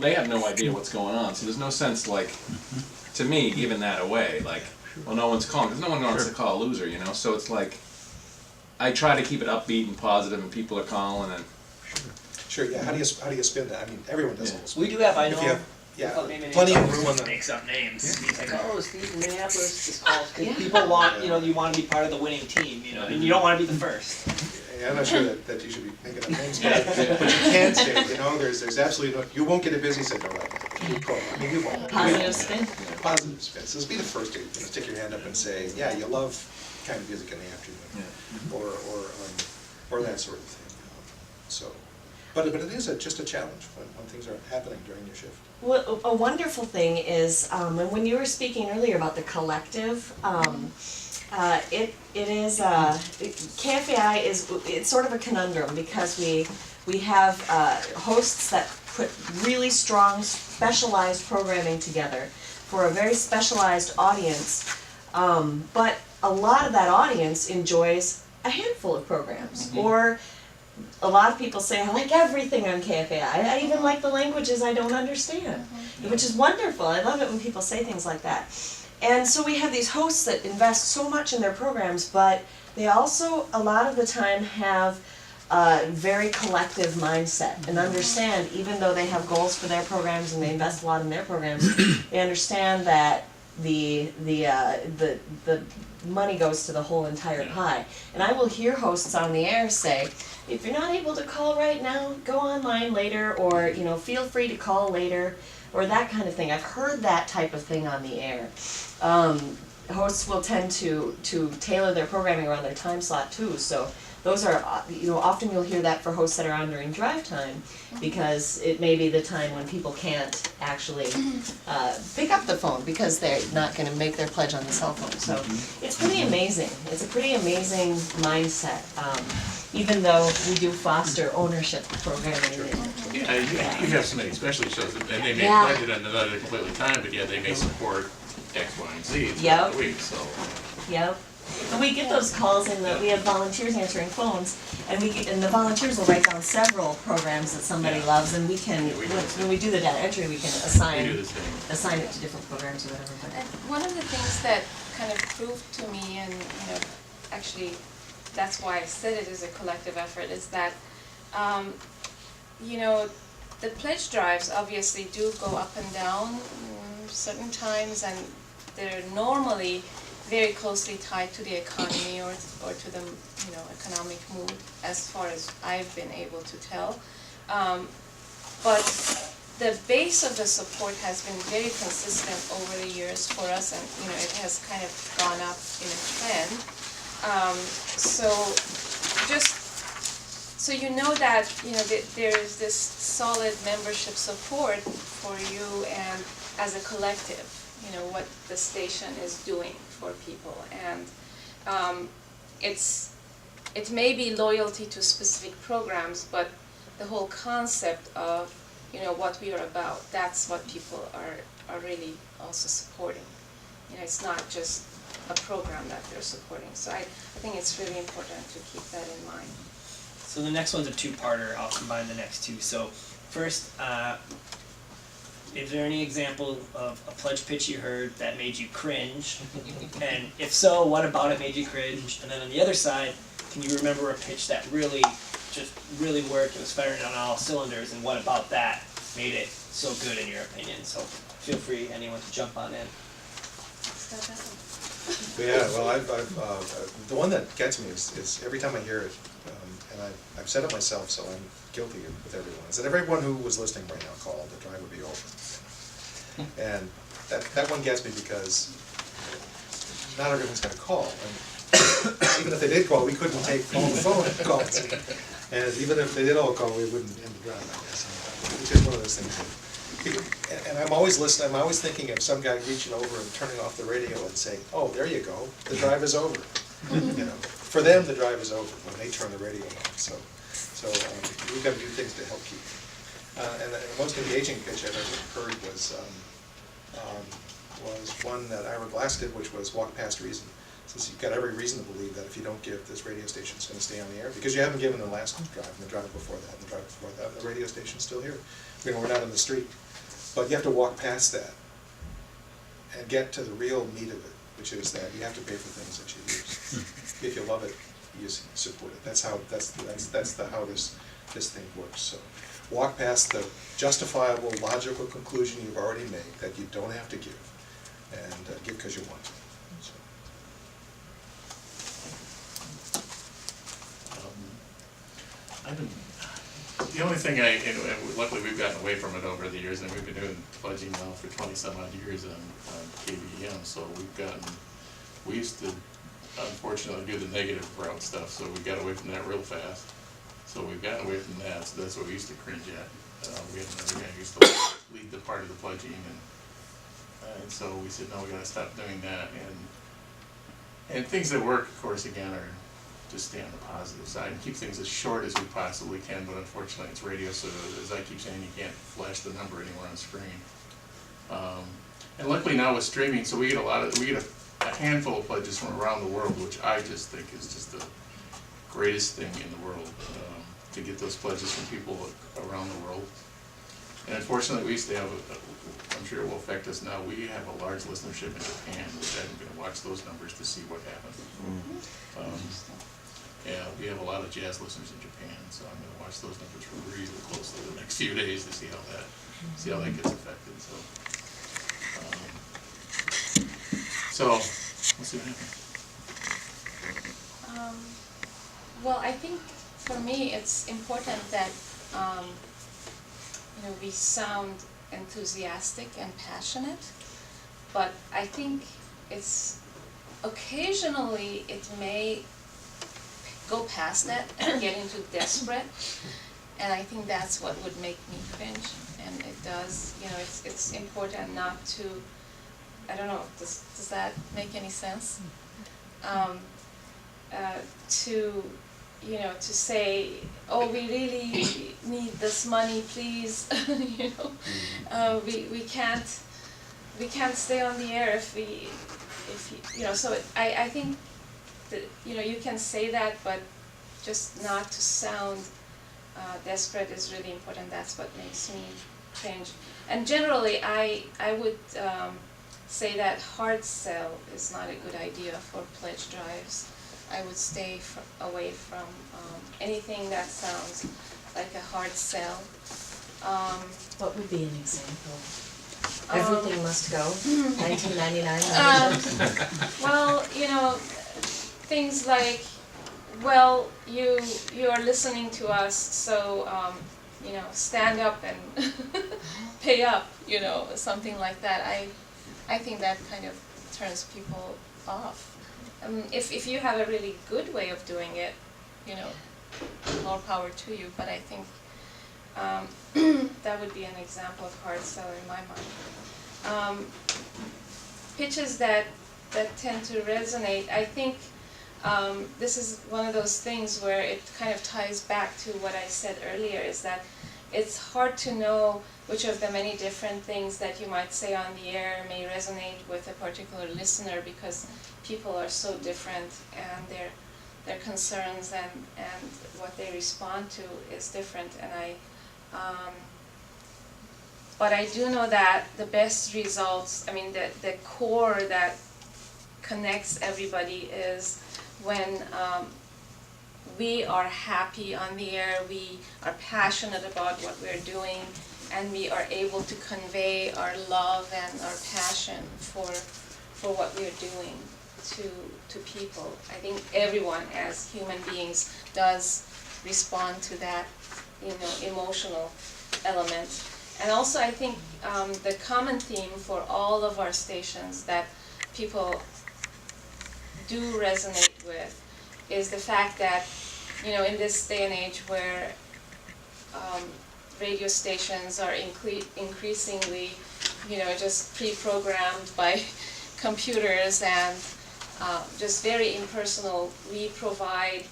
they have no idea what's going on, so there's no sense, like, to me, giving that away, like, well, no one's calling, because no one wants to call a loser, you know, so it's like, I try to keep it upbeat and positive, and people are calling, and... Sure, yeah, how do you spin that? I mean, everyone does a little We do have, I know, plenty of room on the... makes up names. He's like, oh, Steve in Minneapolis just calls. People want, you want to be part of the winning team, and you don't want to be the first. Yeah, I'm not sure that you should be making up names, but you can say, there's absolutely no, you won't get a busy signal like that. You call, I mean, you won't. Positive spin. Positive spin. So just be the first to stick your hand up and say, yeah, you love kind of music in the afternoon, or that sort of thing. So, but it is just a challenge when things are happening during your shift. Well, a wonderful thing is, and when you were speaking earlier about the collective, it is KFAI it's sort of a conundrum because we have hosts that put really strong specialized programming together for a very specialized audience, but a lot of that audience enjoys a handful of programs, or a lot of people say, I like everything on KFAI. I even like the languages I don't understand, which is wonderful. I love it when people say things like that. And so we have these hosts that invest so much in their programs, but they also, a lot of the time, have a very collective mindset and understand, even though they have goals for their programs and they invest a lot in their programs, they understand that the money goes to the whole entire pie. And I will hear hosts on the air say, if you're not able to call right now, go online later, or feel free to call later, or that kind of thing. I've heard that type of thing on the air. Hosts will tend to tailor their programming around their time slot too. So those are, often you'll hear that for hosts that are on during drive time, because it may be the time when people can't actually pick up the phone because they're not going to make their pledge on the cell phone. So it's pretty amazing. It's a pretty amazing mindset, even though we do foster ownership programming. Yeah, you have so many specialty shows, and they may pledge it on another completely time, but yet they may support X, Y, and Z throughout the week. So. Yep. And we get those calls, and we have volunteers answering phones, and the volunteers will write down several programs that somebody loves, and we can, when we do the data entry, we can assign it to different programs or whatever. But. And one of the things that kind of proved to me, and actually that's why I said it is a collective effort, is that the pledge drives obviously do go up and down certain times, and they're normally very closely tied to the economy or to the economic mood, as far as I've been able to tell. But the base of the support has been very consistent over the years for us, and it has kind of gone up in a trend. So that there's this solid membership support for you, and as a collective, what the station is doing for people, and it may be loyalty to specific programs, but the whole concept of what we are about, that's what people are really also supporting. It's not just a program that they're supporting. So I think it's really important to keep that in mind. So the next one's a two-parter. I'll combine the next two. So first, is there any example of a pledge pitch you heard that made you cringe? And if so, what about it made you cringe? And then on the other side, can you remember a pitch that really worked, it was firing on all cylinders, and what about that made it so good in your opinion? So feel free, anyone, to jump on in. Yeah, well, the one that gets me is every time I hear it, and I've said it myself, so I'm guilty with everyone, is that everyone who was listening right now called, the drive would be over. And that one gets me because not everyone's going to call. And even if they did call, we couldn't call the phone calls. And even if they did all call, we wouldn't end the drive, I guess. It's just one of those things. And I'm always listening, I'm always thinking of some guy reaching over and turning off the radio and saying, oh, there you go, the drive is over. For them, the drive is over when they turn the radio on. So we've got to do things to help keep. And the most engaging pitch I've ever heard was one that Ira Glass did, which was Walk Past Reason. Since you've got every reason to believe that if you don't give, this radio station's gonna stay on the air, because you haven't given the last drive, and the drive before that, and the drive before that, and the radio station's still here. You know, we're not in the street. But you have to walk past that and get to the real meat of it, which is that you have to pay for things that you use. If you love it, you support it. That's how how this thing works. So walk past the justifiable, logical conclusion you've already made that you don't have to give, and give because you want to. So. The only thing and luckily we've gotten away from it over the years, and we've been doing pledging now for 20-some odd years on KVEM, so we used to unfortunately do the negative route stuff, so we got away from that real fast. So we've gotten away from that, so that's what we used to cringe at. We had another guy who used to lead the part of the pledging, and so we said, no, we gotta stop doing that, and things that work, of course, again, are just stay on the positive side and keep things as short as we possibly can, but unfortunately it's radio, so as I keep saying, you can't flash the number anywhere on screen. And luckily now with streaming, so we get a handful of pledges from around the world, which I just think is just the greatest thing in the world, to get those pledges from people around the world. And unfortunately we used to have, I'm sure it will affect us now, we have a large listenership in Japan, which I'm going to watch those numbers to see what happens. Yeah, we have a lot of jazz listeners in Japan, so I'm going to watch those numbers really closely the next few days to see how that gets affected. So let's see what happens. Well, I think for me it's important that we sound enthusiastic and passionate, but I think it's occasionally it may go past that and get into desperate, and I think that's what would make me cringe, and it does, it's important not to, I don't know, does that make any sense? To say, oh, we really need this money, please, we can't stay on the air if so I think that, you can say that, but just not to sound desperate is really important. That's what makes me cringe. And generally, I would say that hard sell is not a good idea for pledge drives. I would stay away from anything that sounds like a hard sell. What would be an example? Everything must go, 1999. Well, things like, well, you are listening to us, so stand up and pay up, something like that. I think that kind of turns people off. If you have a really good way of doing it, more power to you. But I think that would be an example of hard sell in my mind. Pitches that tend to resonate, I think this is one of those things where it kind of ties back to what I said earlier, is that it's hard to know which of the many different things that you might say on the air may resonate with a particular listener, because people are so different, and their concerns and what they respond to is different. And but I do know that the best results, the core that connects everybody is when we are happy on the air, we are passionate about what we're doing, and we are able to convey our love and our passion for what we're doing to people. I think everyone as human beings does respond to that, emotional element. And also I think the common theme for all of our stations that people do resonate with is the fact that, in this day and age where radio stations are increasingly, just pre-programmed by computers and just very impersonal, we provide,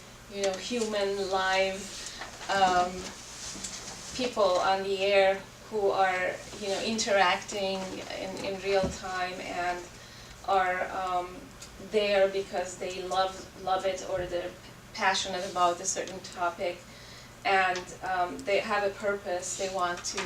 human, live people on the air who are, interacting in real time and are there because they love it or they're passionate about a certain topic, and they have a purpose. They want to